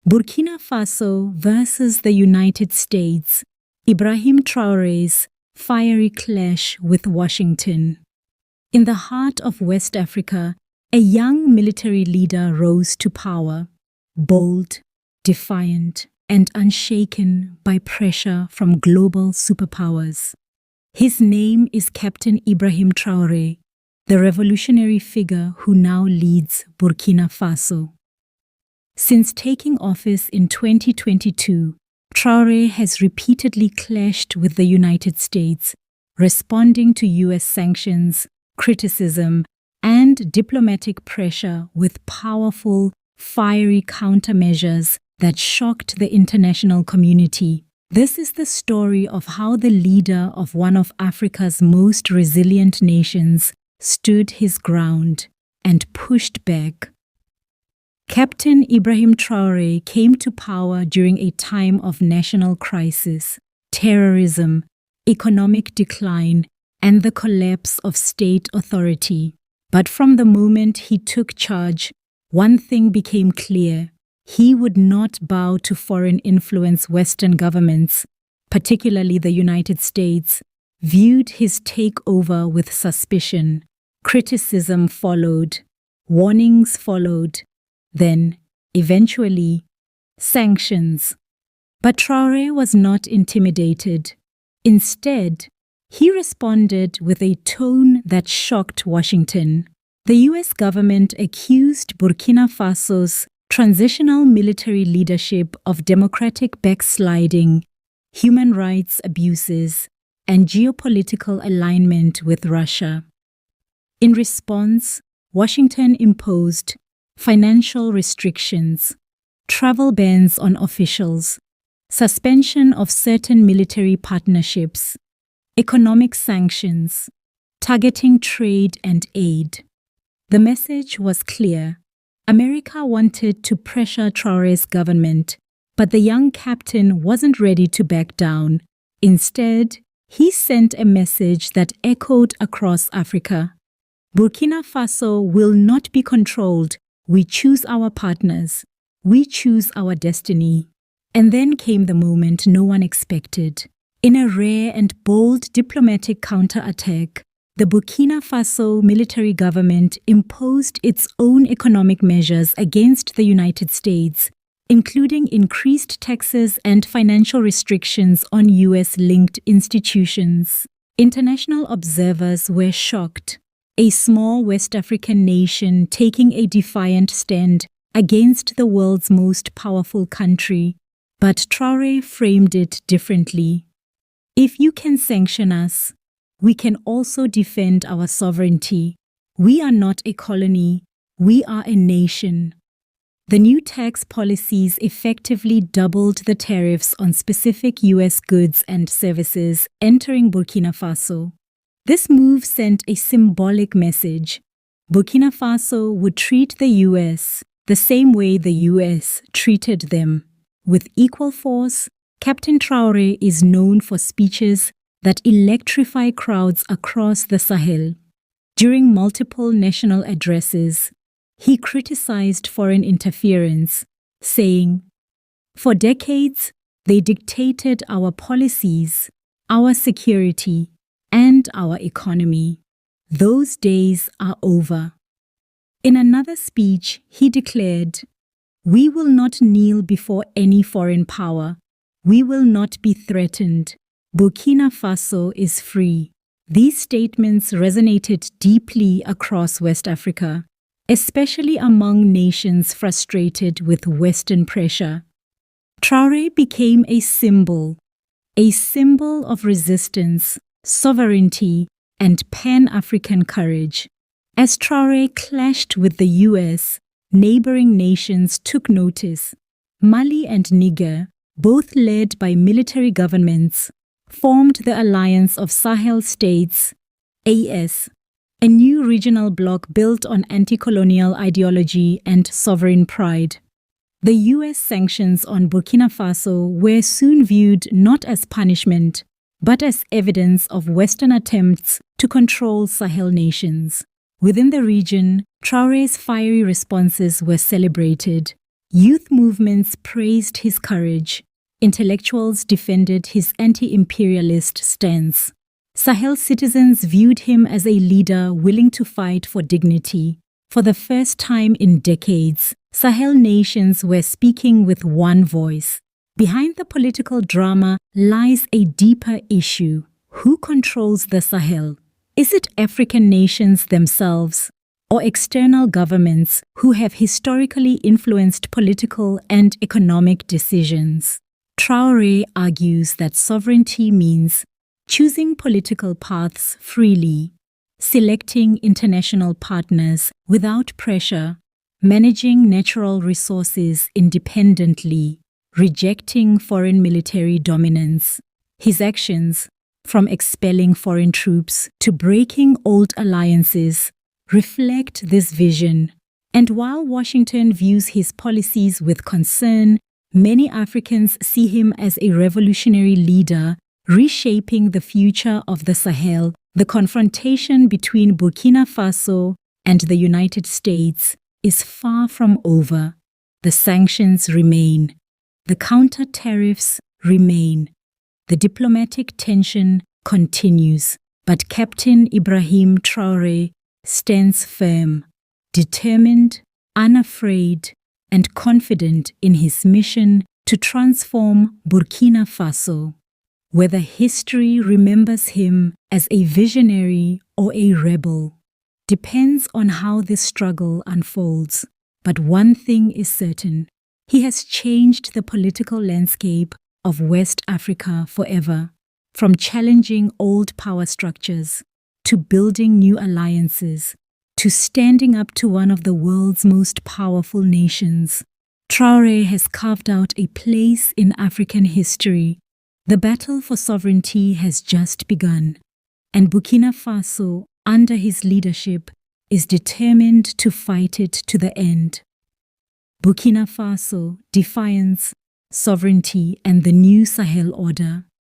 Burkina Faso versus the United States, Ibrahim Traoré's fiery clash with Washington. In the heart of West Africa, a young military leader rose to power, bold, defiant, and unshaken by pressure from global superpowers. His name is Captain Ibrahim Traoré, the revolutionary figure who now leads Burkina Faso. Since taking office in 2022, Traoré has repeatedly clashed with the United States, responding to US sanctions, criticism, and diplomatic pressure with powerful, fiery countermeasures that shocked the international community. This is the story of how the leader of one of Africa's most resilient nations stood his ground and pushed back. Captain Ibrahim Traoré came to power during a time of national crisis, terrorism, economic decline, and the collapse of state authority. But from the moment he took charge, one thing became clear: he would not bow to foreign influence. Western governments, particularly the United States, viewed his takeover with suspicion. Criticism followed, warnings followed, then, eventually, sanctions. But Traoré was not intimidated. Instead, he responded with a tone that shocked Washington. The US government accused Burkina Faso's transitional military leadership of democratic backsliding, human rights abuses, and geopolitical alignment with Russia. In response, Washington imposed financial restrictions, travel bans on officials, suspension of certain military partnerships, economic sanctions, targeting trade and aid. The message was clear. America wanted to pressure Traoré's government, but the young captain wasn't ready to back down. Instead, he sent a message that echoed across Africa. Burkina Faso will not be controlled. We choose our partners. We choose our destiny. And then came the moment no one expected. In a rare and bold diplomatic counterattack, the Burkina Faso military government imposed its own economic measures against the United States, including increased taxes and financial restrictions on US-linked institutions. International observers were shocked. A small West African nation taking a defiant stand against the world's most powerful country. But Traoré framed it differently. If you can sanction us, we can also defend our sovereignty. We are not a colony, we are a nation. The new tax policies effectively doubled the tariffs on specific US goods and services entering Burkina Faso. This move sent a symbolic message. Burkina Faso would treat the US the same way the US treated them. With equal force, Captain Traoré is known for speeches that electrify crowds across the Sahel. During multiple national addresses, he criticized foreign interference, saying, "For decades, they dictated our policies, our security, and our economy. Those days are over." In another speech, he declared, "We will not kneel before any foreign power. We will not be threatened. Burkina Faso is free." These statements resonated deeply across West Africa, especially among nations frustrated with Western pressure. Traoré became a symbol of resistance, sovereignty, and Pan-African courage. As Traoré clashed with the US, neighboring nations took notice. Mali and Niger, both led by military governments, formed the Alliance of Sahel States, AS, a new regional bloc built on anti-colonial ideology and sovereign pride. The US sanctions on Burkina Faso were soon viewed not as punishment, but as evidence of Western attempts to control Sahel nations. Within the region, Traoré's fiery responses were celebrated. Youth movements praised his courage. Intellectuals defended his anti-imperialist stance. Sahel citizens viewed him as a leader willing to fight for dignity. For the first time in decades, Sahel nations were speaking with one voice. Behind the political drama lies a deeper issue. Who controls the Sahel? Is it African nations themselves, or external governments who have historically influenced political and economic decisions? Traoré argues that sovereignty means choosing political paths freely, selecting international partners without pressure, managing natural resources independently, rejecting foreign military dominance. His actions, from expelling foreign troops to breaking old alliances, reflect this vision. And while Washington views his policies with concern, many Africans see him as a revolutionary leader reshaping the future of the Sahel. The confrontation between Burkina Faso and the United States is far from over. The sanctions remain. The counter-tariffs remain. The diplomatic tension continues. But Captain Ibrahim Traoré stands firm, determined, unafraid, and confident in his mission to transform Burkina Faso. Whether history remembers him as a visionary or a rebel depends on how this struggle unfolds. But one thing is certain: he has changed the political landscape of West Africa forever, from challenging old power structures to building new alliances to standing up to one of the world's most powerful nations. Traoré has carved out a place in African history. The battle for sovereignty has just begun, and Burkina Faso, under his leadership, is determined to fight it to the end. Burkina Faso, defiance, sovereignty, and the new Sahel order.